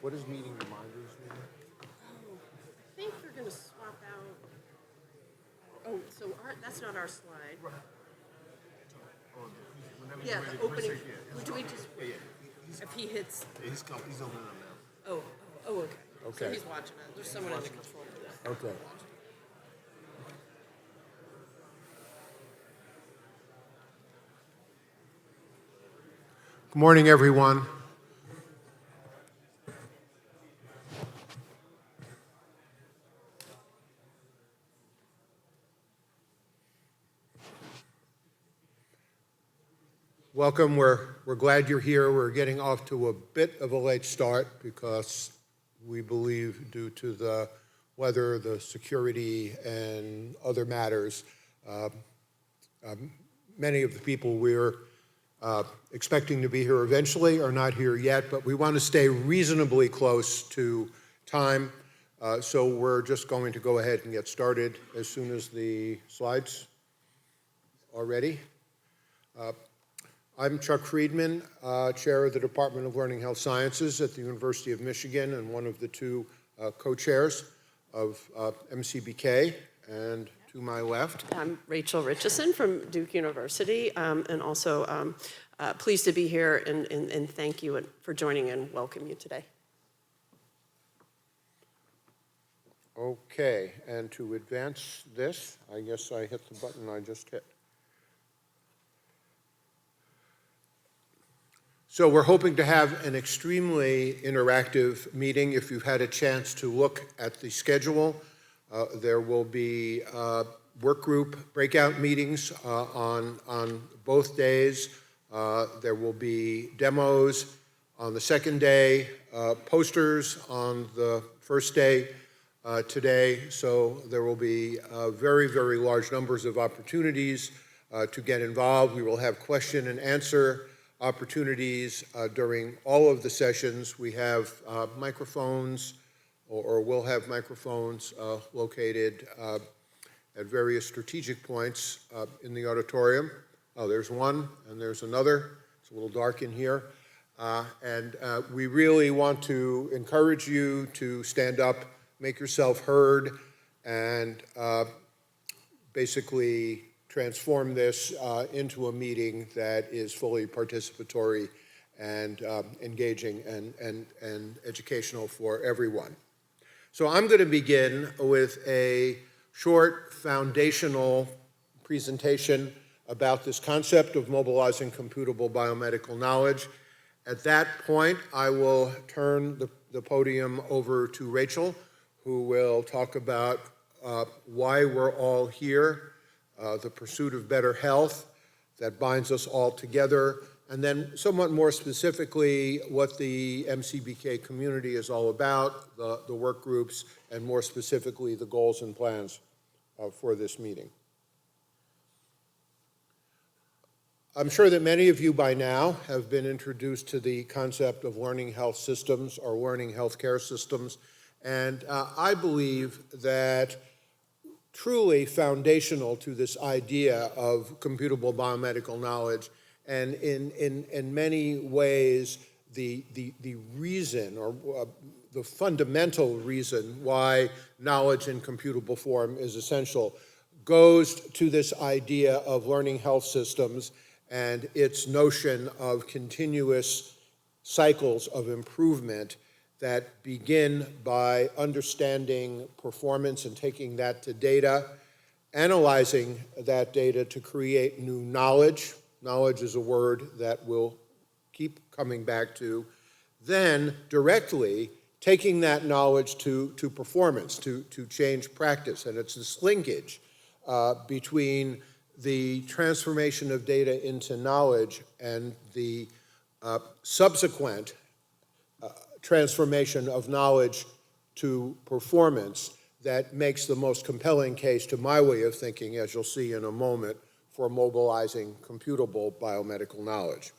what does meeting reminders mean? I think we're going to swap out. Oh, so that's not our slide. Right. Yeah, the opening. Do we just, Yeah. if he hits. Yeah, he's opening them now. Okay. So Okay. he's watching it. There's someone in the control room. Okay. Good morning, everyone. Welcome. We're glad you're here. We're getting off to a bit of a late start because we believe due to the weather, the security, and other matters, many of the people we're expecting to be here eventually are not here yet, but we want to stay reasonably close to time. So we're just going to go ahead and get started as soon as the slides are ready. I'm Chuck Friedman, chair of the Department of Learning Health Sciences at the University of Michigan and one of the two co-chairs of MCBK. And to my left, I'm Richesson from Duke University, and also pleased to be here and thank you for joining and welcome you today. Okay, and to advance this, I guess I hit the button I just hit. So we're hoping to have an extremely interactive meeting. If you've had a chance to look at the schedule, there will be work group breakout meetings on both days. There will be demos on the second day, posters on the first day today. So there will be very, very large numbers of opportunities to get involved. We will have question and answer opportunities during all of the sessions. We have microphones, or will have microphones located at various strategic points in the auditorium. Oh, there's one, and there's another. It's a little dark in here. And we really want to encourage you to stand up, make yourself heard, and basically transform this into a meeting that is fully participatory and engaging and educational for everyone. So I'm going to begin with a short foundational presentation about this concept of mobilizing computable biomedical knowledge. At that point, I will turn the podium over to Rachel, who will talk about why we're all here, the pursuit of better health that binds us all together, and then somewhat more specifically what the MCBK community is all about, the work groups, and more specifically the goals and plans for this meeting. I'm sure that many of you by now have been introduced to the concept of learning health systems or learning healthcare systems, and I believe that truly foundational to this idea of computable biomedical knowledge, and in many ways the reason or the fundamental reason why knowledge in computable form is essential goes to this idea of learning health systems and its notion of continuous cycles of improvement that begin by understanding performance and taking that to data, analyzing that data to create new knowledge. Knowledge is a word that we'll keep coming back to. Then directly taking that knowledge to performance, to change practice. And it's this linkage between the transformation of data into knowledge and the subsequent transformation of knowledge to performance that makes the most compelling case, to my way of thinking, as you'll see in a moment, for mobilizing computable biomedical knowledge.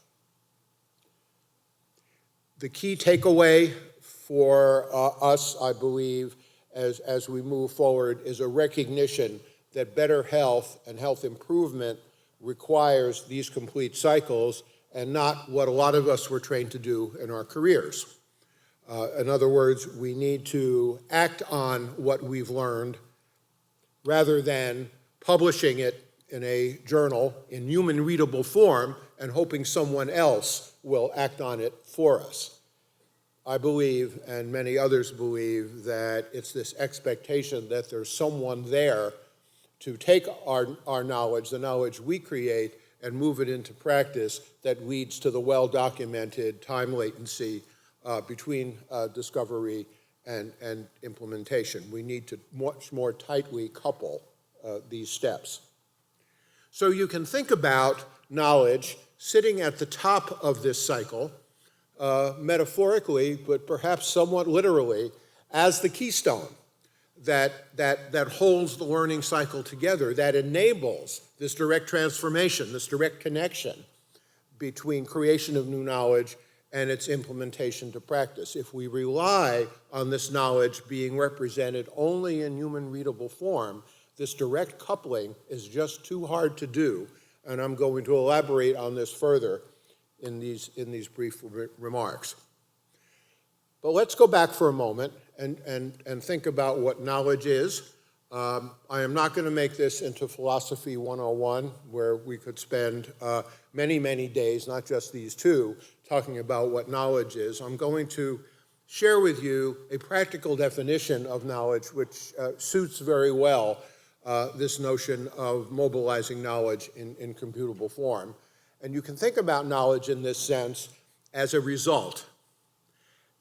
The key takeaway for us, I believe, as we move forward is a recognition that better health and health improvement requires these complete cycles and not what a lot of us were trained to do in our careers. In other words, we need to act on what we've learned rather than publishing it in a journal in human readable form and hoping someone else will act on it for us. I believe, and many others believe, that it's this expectation that there's someone there to take our knowledge, the knowledge we create, and move it into practice that leads to the well-documented time latency between discovery and implementation. We need to much more tightly couple these steps. So you can think about knowledge sitting at the top of this cycle, metaphorically, but perhaps somewhat literally, as the keystone that holds the learning cycle together, that enables this direct transformation, this direct connection between creation of new knowledge and its implementation to practice. If we rely on this knowledge being represented only in human readable form, this direct coupling is just too hard to do, and I'm going to elaborate on this further in these brief remarks. But let's go back for a moment and think about what knowledge is. I am not going to make this into Philosophy 101, where we could spend many, many days, not just these two, talking about what knowledge is. I'm going to share with you a practical definition of knowledge which suits very well this notion of mobilizing knowledge in computable form. And you can think about knowledge in this sense as a result,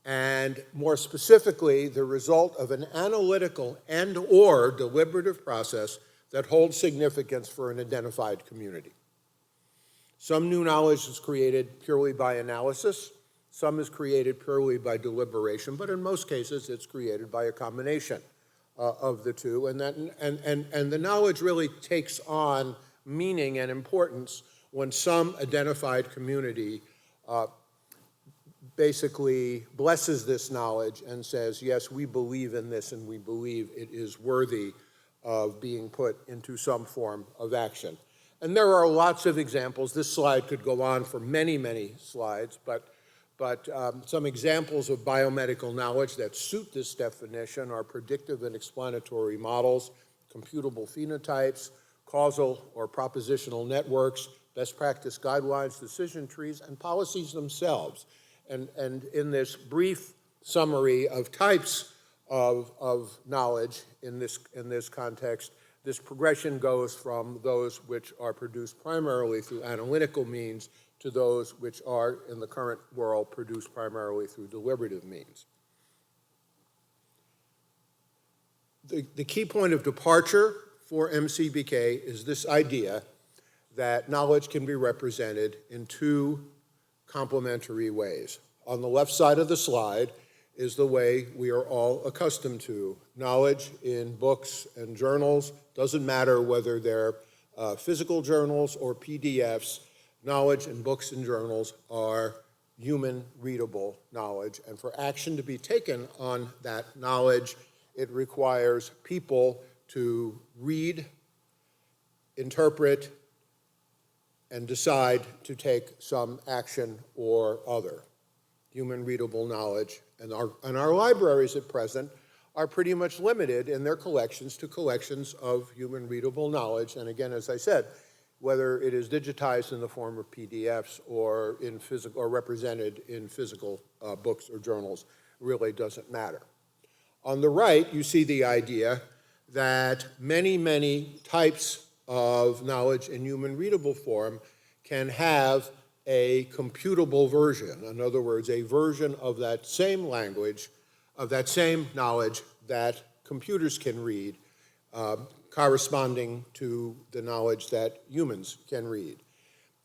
and more specifically, the result of an analytical and/or deliberative process that holds significance for an identified community. Some new knowledge is created purely by analysis, some is created purely by deliberation, but in most cases it's created by a combination of the two, and the knowledge really takes on meaning and importance when some identified community basically blesses this knowledge and says, yes, we believe in this and we believe it is worthy of being put into some form of action. And there are lots of examples. This slide could go on for many, many slides, but some examples of biomedical knowledge that suit this definition are predictive and explanatory models, computable phenotypes, causal or propositional networks, best practice guidelines, decision trees, and policies themselves. And in this brief summary of types of knowledge in this context, this progression goes from those which are produced primarily through analytical means to those which are, in the current world, produced primarily through deliberative means. The key point of departure for MCBK is this idea that knowledge can be represented in two complementary ways. On the left side of the slide is the way we are all accustomed to. Knowledge in books and journals, doesn't matter whether they're physical journals or PDFs, knowledge in books and journals are human readable knowledge. And for action to be taken on that knowledge, it requires people to read, interpret, and decide to take some action or other. Human readable knowledge. And our libraries at present are pretty much limited in their collections to collections of human readable knowledge. And again, as I said, whether it is digitized in the form of PDFs or in physical or represented in physical books or journals really doesn't matter. On the right, you see the idea that many, many types of knowledge in human readable form can have a computable version. In other words, a version of that same language, of that same knowledge that computers can read, corresponding to the knowledge that humans can read.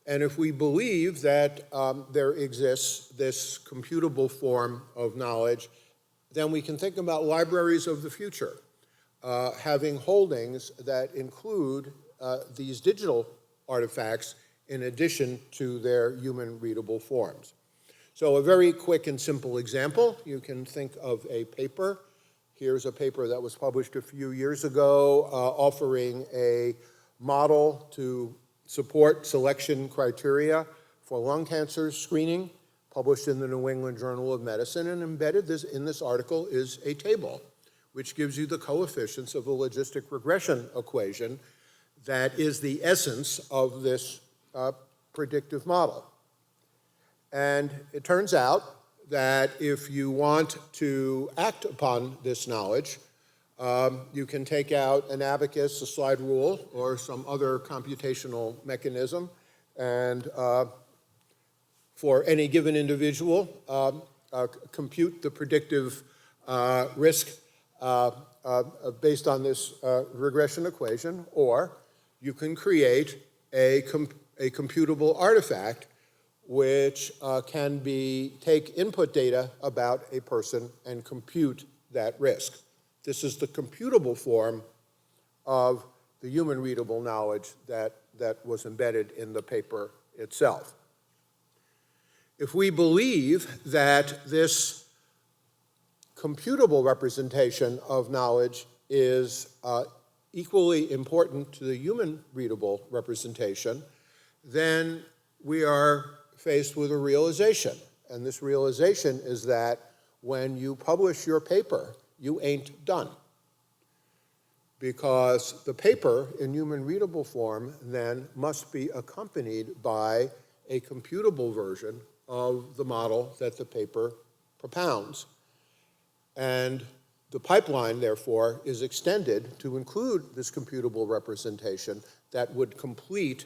And if we believe that there exists this computable form of knowledge, then we can think about libraries of the future, having holdings that include these digital artifacts in addition to their human readable forms. So a very quick and simple example, you can think of a paper. Here's a paper that was published a few years ago offering a model to support selection criteria for lung cancer screening published in the New England Journal of Medicine, and embedded in this article is a table which gives you the coefficients of the logistic regression equation that is the essence of this predictive model. And it turns out that if you want to act upon this knowledge, you can take out an abacus, a slide rule, or some other computational mechanism, and for any given individual, compute the predictive risk based on this regression equation, or you can create a computable artifact which can take input data about a person and compute that risk. This is the computable form of the human readable knowledge that was embedded in the paper itself. If we believe that this computable representation of knowledge is equally important to the human readable representation, then we are faced with a realization. And this realization is that when you publish your paper, you ain't done. Because the paper in human readable form then must be accompanied by a computable version of the model that the paper propounds. And the pipeline, therefore, is extended to include this computable representation that would complete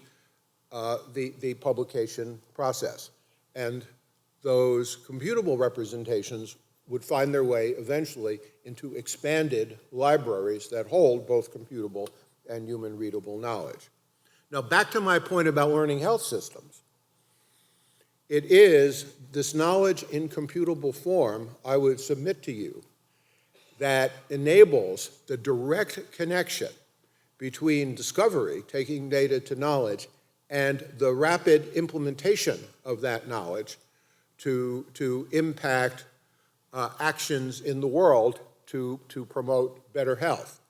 the publication process. And those computable representations would find their way eventually into expanded libraries that hold both computable and human readable knowledge. Now, back to my point about learning health systems. It is this knowledge in computable form, I would submit to you, that enables the direct connection between discovery, taking data to knowledge, and the rapid implementation of that knowledge to impact actions in the world to promote better health.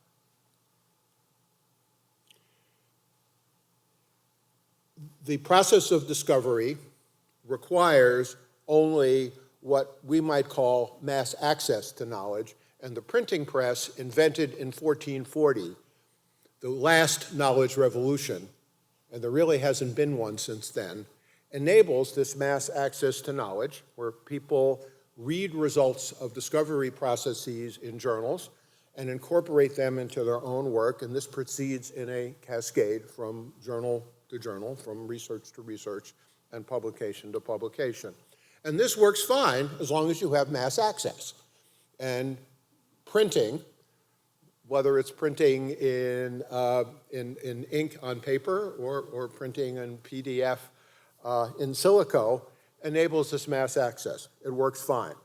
The process of discovery requires only what we might call mass access to knowledge, and the printing press, invented in 1440, the last knowledge revolution, and there really hasn't been one since then, enables this mass access to knowledge where people read results of discovery processes in journals and incorporate them into their own work, and this proceeds in a cascade from journal to journal, from research to research, and publication to publication. And this works fine as long as you have mass access. And printing, whether it's printing in ink on paper or printing in PDF in silico, enables this mass access. It works fine.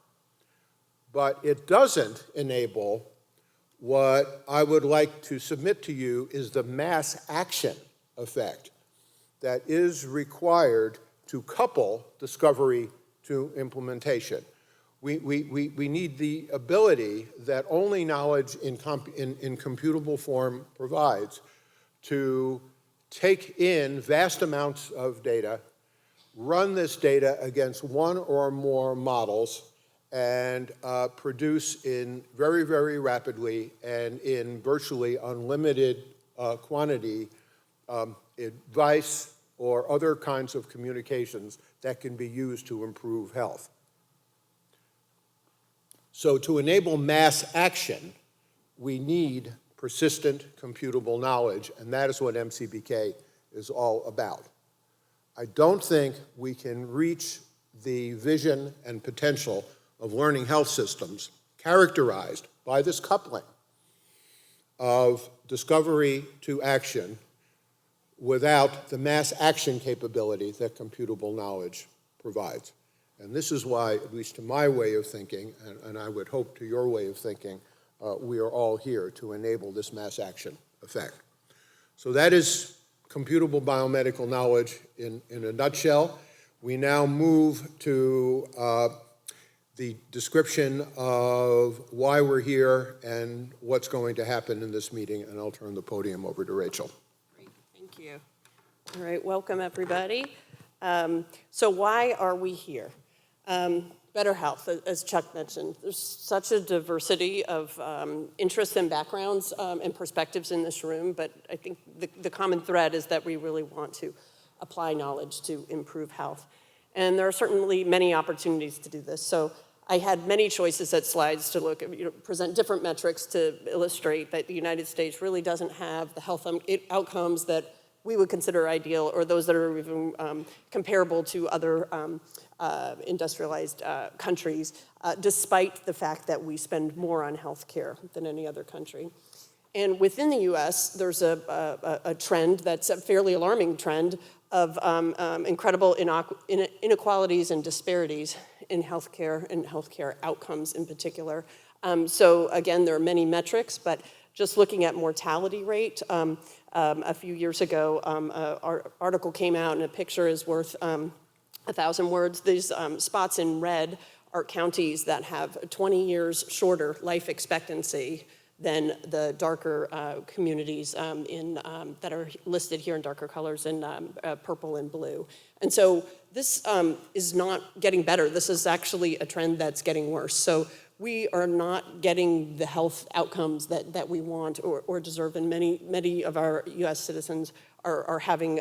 But it doesn't enable what I would like to submit to you is the mass action effect that is required to couple discovery to implementation. We need the ability that only knowledge in computable form provides to take in vast amounts of data, run this data against one or more models, and produce in very, very rapidly and in virtually unlimited quantity advice or other kinds of communications that can be used to improve health. So to enable mass action, we need persistent computable knowledge, and that is what MCBK is all about. I don't think we can reach the vision and potential of learning health systems characterized by this coupling of discovery to action without the mass action capability that computable knowledge provides. And this is why, at least to my way of thinking, and I would hope to your way of thinking, we are all here to enable this mass action effect. So that is computable biomedical knowledge in a nutshell. We now move to the description of why we're here and what's going to happen in this meeting, and I'll turn the podium over to Rachel. Great, thank you. All right, welcome everybody. So why are we here? Better health, as Chuck mentioned. There's such a diversity of interests and backgrounds and perspectives in this room, but I think the common thread is that we really want to apply knowledge to improve health. And there are certainly many opportunities to do this. So I had many choices at slides to look at, present different metrics to illustrate that the United States really doesn't have the health outcomes that we would consider ideal, or those that are even comparable to other industrialized countries, despite the fact that we spend more on healthcare than any other country. And within the US, there's a trend that's a fairly alarming trend of incredible inequalities and disparities in healthcare and healthcare outcomes in particular. So again, there are many metrics, but just looking at mortality rate, a few years ago, our article came out and a picture is worth 1,000 words. These spots in red are counties that have 20 years shorter life expectancy than the darker communities that are listed here in darker colors in purple and blue. And so this is not getting better. This is actually a trend that's getting worse. So we are not getting the health outcomes that we want or deserve, and many of our US citizens are having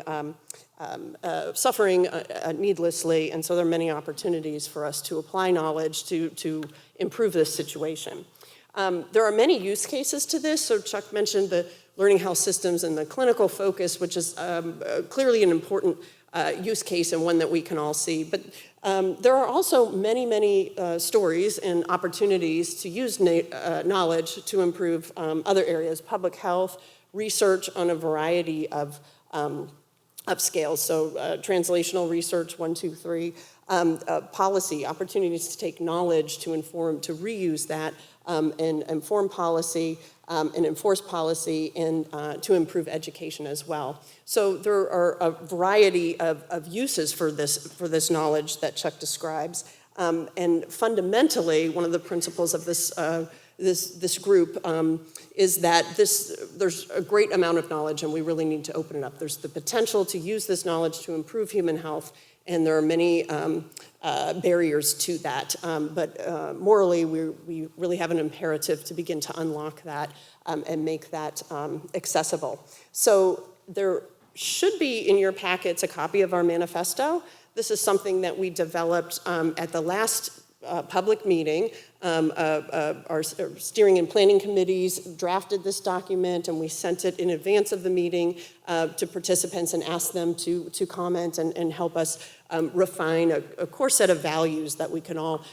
suffering needlessly, and so there are many opportunities for us to apply knowledge to improve this situation. There are many use cases to this. So Chuck mentioned the learning health systems and the clinical focus, which is clearly an important use case and one that we can all see. But there are also many stories and opportunities to use knowledge to improve other areas, public health, research on a variety of upscales. So translational research, 1, 2, 3, policy, opportunities to take knowledge to inform, to reuse that, and inform policy and enforce policy, and to improve education as well. So there are a variety of uses for this knowledge that Chuck describes. And fundamentally, one of the principles of this group is that there's a great amount of knowledge and we really need to open it up. There's the potential to use this knowledge to improve human health, and there are many barriers to that. But morally, we really have an imperative to begin to unlock that and make that accessible. So there should be in your packets a copy of our manifesto. This is something that we developed at the last public meeting. Our steering and planning committees drafted this document, and we sent it in advance of the meeting to participants and asked them to comment and help us refine a core set of values that we can all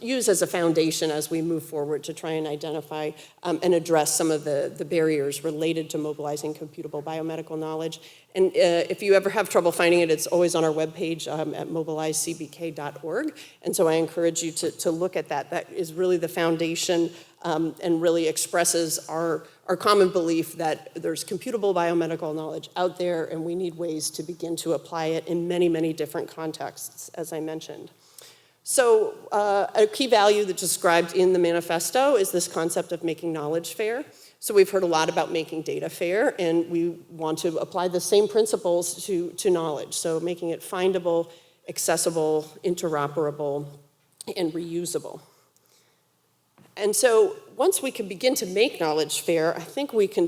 use as a foundation as we move forward to try and identify and address some of the barriers related to mobilizing computable biomedical knowledge. And if you ever have trouble finding it, it's always on our webpage at mobilizecbk.org. And so I encourage you to look at that. That is really the foundation and really expresses our common belief that there's computable biomedical knowledge out there, and we need ways to begin to apply it in many different contexts, as I mentioned. So a key value that's described in the manifesto is this concept of making knowledge fair. So we've heard a lot about making data fair, and we want to apply the same principles to knowledge. So making it findable, accessible, interoperable, and reusable. And so once we can begin to make knowledge fair, I think we can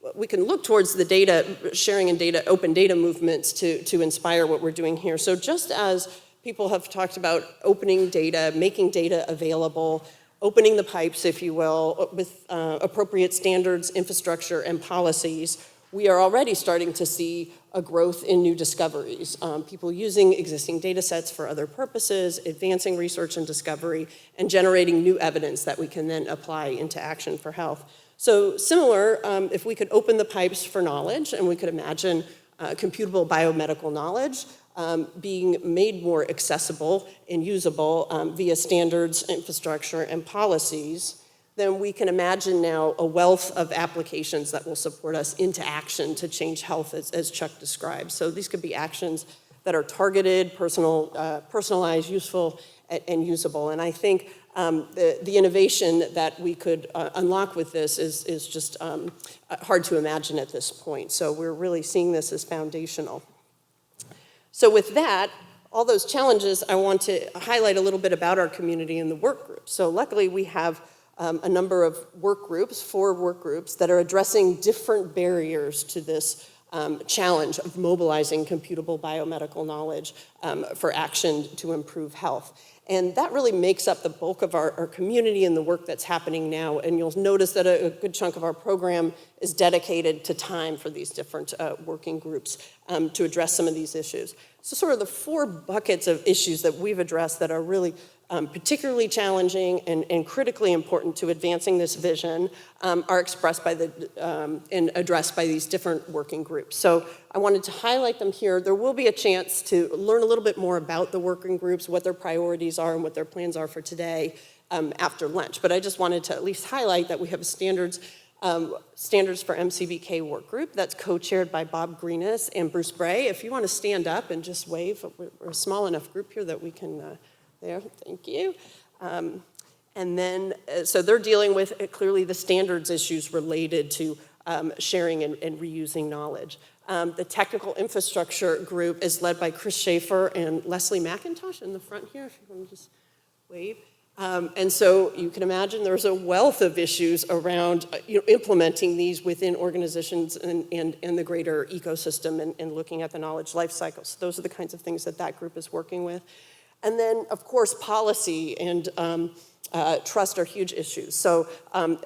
look towards the data sharing and open data movements to inspire what we're doing here. So just as people have talked about opening data, making data available, opening the pipes, if you will, with appropriate standards, infrastructure, and policies, we are already starting to see a growth in new discoveries. People using existing data sets for other purposes, advancing research and discovery, and generating new evidence that we can then apply into action for health. So similar, if we could open the pipes for knowledge, and we could imagine computable biomedical knowledge being made more accessible and usable via standards, infrastructure, and policies, then we can imagine now a wealth of applications that will support us into action to change health, as Chuck described. So these could be actions that are targeted, personalized, useful, and usable. And I think the innovation that we could unlock with this is just hard to imagine at this point. So we're really seeing this as foundational. So with that, all those challenges, I want to highlight a little bit about our community and the work groups. So luckily we have a number of work groups, 4 work groups, that are addressing different barriers to this challenge of mobilizing computable biomedical knowledge for action to improve health. And that really makes up the bulk of our community and the work that's happening now. And you'll notice that a good chunk of our program is dedicated to time for these different working groups to address some of these issues. So sort of the 4 buckets of issues that we've addressed that are really particularly challenging and critically important to advancing this vision are expressed by and addressed by these different working groups. So I wanted to highlight them here. There will be a chance to learn a little bit more about the working groups, what their priorities are and what their plans are for today after lunch. But I just wanted to at least highlight that we have a Standards for MCBK work group that's co-chaired by Bob Greenis and Bruce Bray. If you want to stand up and just wave, we're a small enough group here that we can, there, thank you. And then, so they're dealing with clearly the standards issues related to sharing and reusing knowledge. The technical infrastructure group is led by Chris Schaefer and Leslie McIntosh in the front here, if you want to just wave. And so you can imagine there's a wealth of issues around implementing these within organizations and the greater ecosystem and looking at the knowledge life cycle. So those are the kinds of things that that group is working with. And then, of course, policy and trust are huge issues. So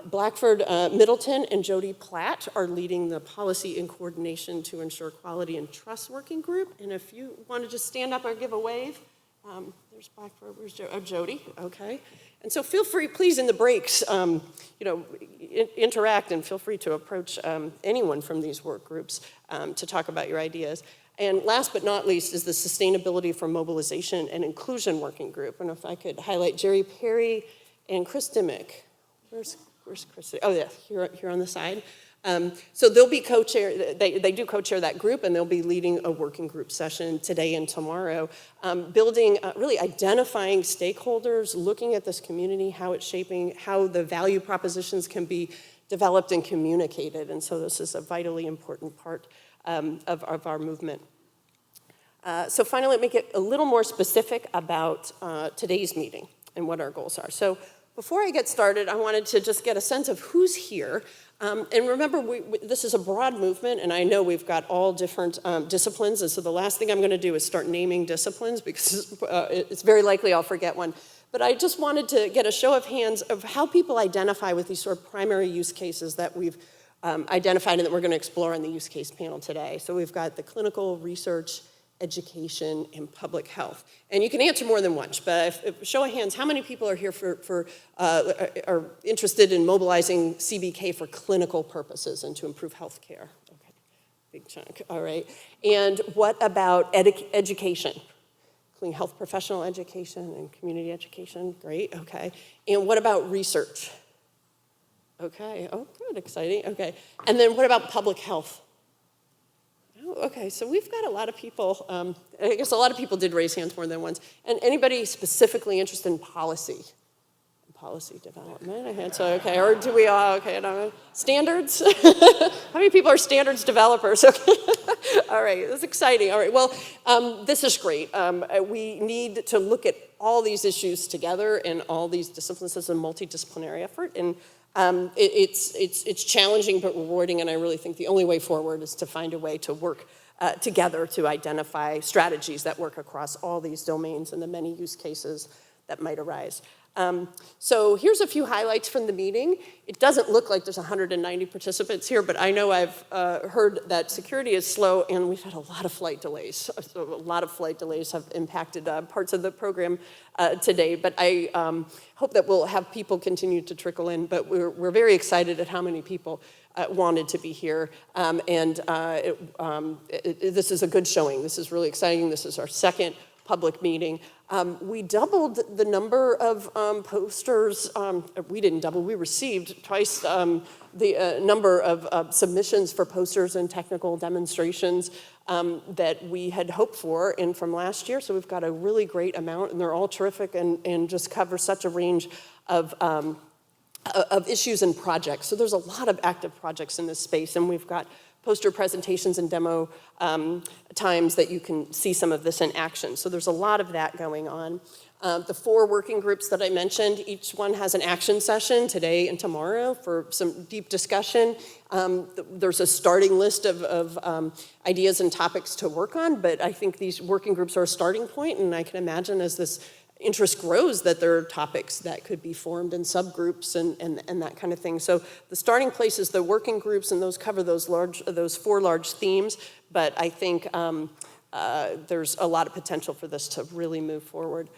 Blackford Middleton and Jody Platt are leading the policy and coordination to ensure quality and trust working group. And if you want to just stand up or give a wave, there's Blackford, where's Jody? Okay. And so feel free, please, in the breaks, interact and feel free to approach anyone from these work groups to talk about your ideas. And last but not least is the Sustainability for Mobilization and Inclusion Working Group. And if I could highlight Jerry Perry and Chris Dimmick. Where's Chris? Oh, yeah, here on the side. So they'll be co-chair, they do co-chair that group, and they'll be leading a working group session today and tomorrow, building, really identifying stakeholders, looking at this community, how it's shaping, how the value propositions can be developed and communicated. And so this is a vitally important part of our movement. So finally, let me get a little more specific about today's meeting and what our goals are. So before I get started, I wanted to just get a sense of who's here. And remember, this is a broad movement, and I know we've got all different disciplines, and so the last thing I'm going to do is start naming disciplines, because it's very likely I'll forget one. But I just wanted to get a show of hands of how people identify with these sort of primary use cases that we've identified and that we're going to explore on the use case panel today. So we've got the clinical, research, education, and public health. And you can answer more than once, but if show of hands, how many people are here are interested in mobilizing CBK for clinical purposes and to improve health care? Okay, big chunk, all right. And what about education? Including health professional education and community education, great, okay. And what about research? Okay, oh good, exciting, okay. And then what about public health? Okay, so we've got a lot of people, I guess a lot of people did raise hands more than once. And anybody specifically interested in policy? Policy development, so okay, or do we all, okay, I don't know. Standards? How many people are standards developers? Okay. All right, that's exciting. All right, well, this is great. We need to look at all these issues together and all these disciplines as a multidisciplinary effort. And it's challenging but rewarding, and I really think the only way forward is to find a way to work together to identify strategies that work across all these domains and the many use cases that might arise. So here's a few highlights from the meeting. It doesn't look like there's 190 participants here, but I know I've heard that security is slow, and we've had a lot of flight delays. So a lot of flight delays have impacted parts of the program today, but I hope that we'll have people continue to trickle in, but we're very excited at how many people wanted to be here, this is a good showing. This is really exciting. This is our second public meeting. We doubled the number of posters. We didn't double, we received twice the number of submissions for posters and technical demonstrations that we had hoped for and from last year. So we've got a really great amount, and they're all terrific and just cover such a range of issues and projects. So there's a lot of active projects in this space, and we've got poster presentations and demo times that you can see some of this in action. So there's a lot of that going on. The 4 working groups that I mentioned, each one has an action session today and tomorrow for some deep discussion. There's a starting list of ideas and topics to work on, but I think these working groups are a starting point, and I can imagine as this interest grows that there are topics that could be formed in subgroups and that kind of thing. So the starting place is the working groups, and those cover those 4 large themes, but I think there's a lot of potential for this to really move forward.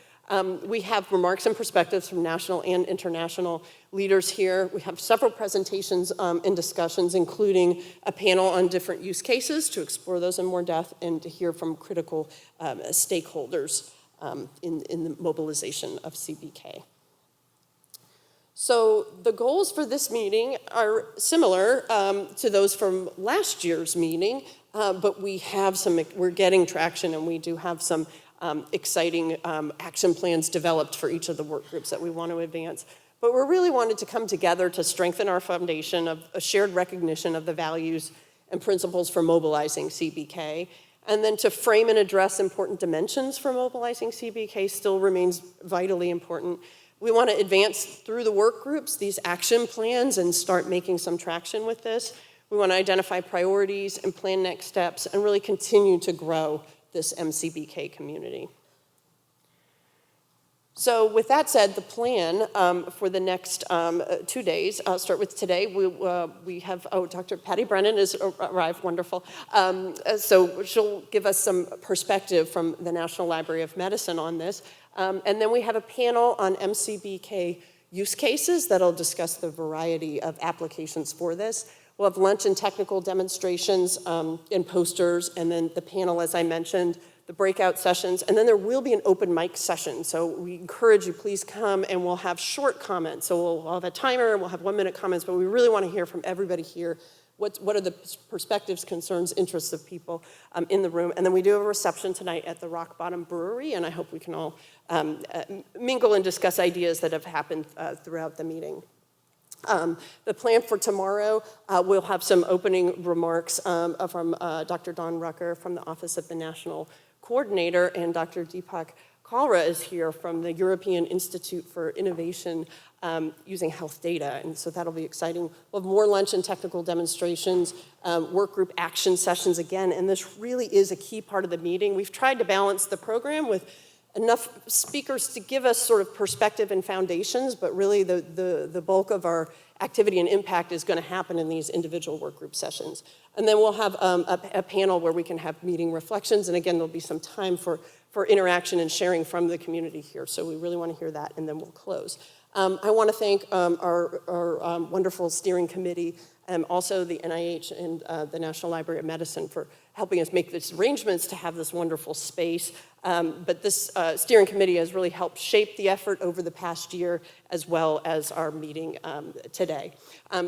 We have remarks and perspectives from national and international leaders here. We have several presentations and discussions, including a panel on different use cases to explore those in more depth and to hear from critical stakeholders in the mobilization of CBK. So the goals for this meeting are similar to those from last year's meeting, but we're getting traction, and we do have some exciting action plans developed for each of the work groups that we want to advance. But we really wanted to come together to strengthen our foundation of a shared recognition of the values and principles for mobilizing CBK, and then to frame and address important dimensions for mobilizing CBK still remains vitally important. We want to advance through the work groups these action plans and start making some traction with this. We want to identify priorities and plan next steps and really continue to grow this MCBK community. So with that said, the plan for the next 2 days, I'll start with today. We have, Dr. Patty Brennan has arrived, wonderful. So she'll give us some perspective from the National Library of Medicine on this. And then we have a panel on MCBK use cases that'll discuss the variety of applications for this. We'll have lunch and technical demonstrations and posters, and then the panel, as I mentioned, the breakout sessions, and then there will be an open mic session. So we encourage you, please come, and we'll have short comments. So we'll have a timer, and we'll have 1-minute comments, but we really want to hear from everybody here. What are the perspectives, concerns, interests of people in the room? And then we do have a reception tonight at the Rock Bottom Brewery, and I hope we can all mingle and discuss ideas that have happened throughout the meeting. The plan for tomorrow, we'll have some opening remarks from Dr. Dawn Rucker from the Office of the National Coordinator, and Dr. Deepak Kalra is here from the European Institute for Innovation using health data, and so that'll be exciting. We'll have more lunch and technical demonstrations, work group action sessions again, and this really is a key part of the meeting. We've tried to balance the program with enough speakers to give us sort of perspective and foundations, but really the bulk of our activity and impact is going to happen in these individual work group sessions. And then we'll have a panel where we can have meeting reflections, and again, there'll be some time for interaction and sharing from the community here, so we really want to hear that, and then we'll close. I want to thank our wonderful steering committee, also the NIH and the National Library of Medicine for helping us make these arrangements to have this wonderful space. But this steering committee has really helped shape the effort over the past year, as well as our meeting today.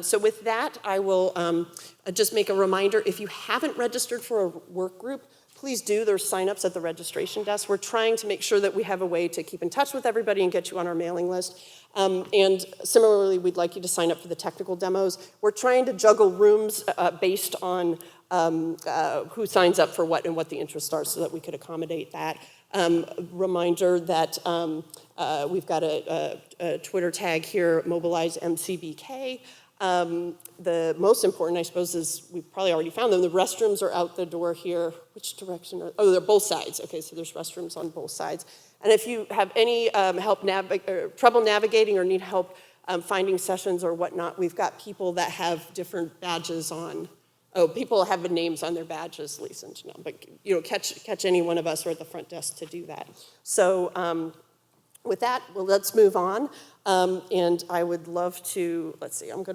So with that, I will just make a reminder, if you haven't registered for a work group, please do. There's signups at the registration desk. We're trying to make sure that we have a way to keep in touch with everybody and get you on our mailing list. And similarly, we'd like you to sign up for the technical demos. We're trying to juggle rooms based on who signs up for what and what the interests are so that we could accommodate that. Reminder that we've got a Twitter tag here, Mobilize MCBK. The most important, I suppose, is we've probably already found them. The restrooms are out the door here. Which direction are, oh, they're both sides. Okay, so there's restrooms on both sides. And if you have any trouble navigating or need help finding sessions or whatnot, we've got people that have different badges on. Oh, people have names on their badges, Lisa and Janelle, but catch any one of us or at the front desk to do that. So with that, well, let's move on. And I would love to, let's see, I'm going to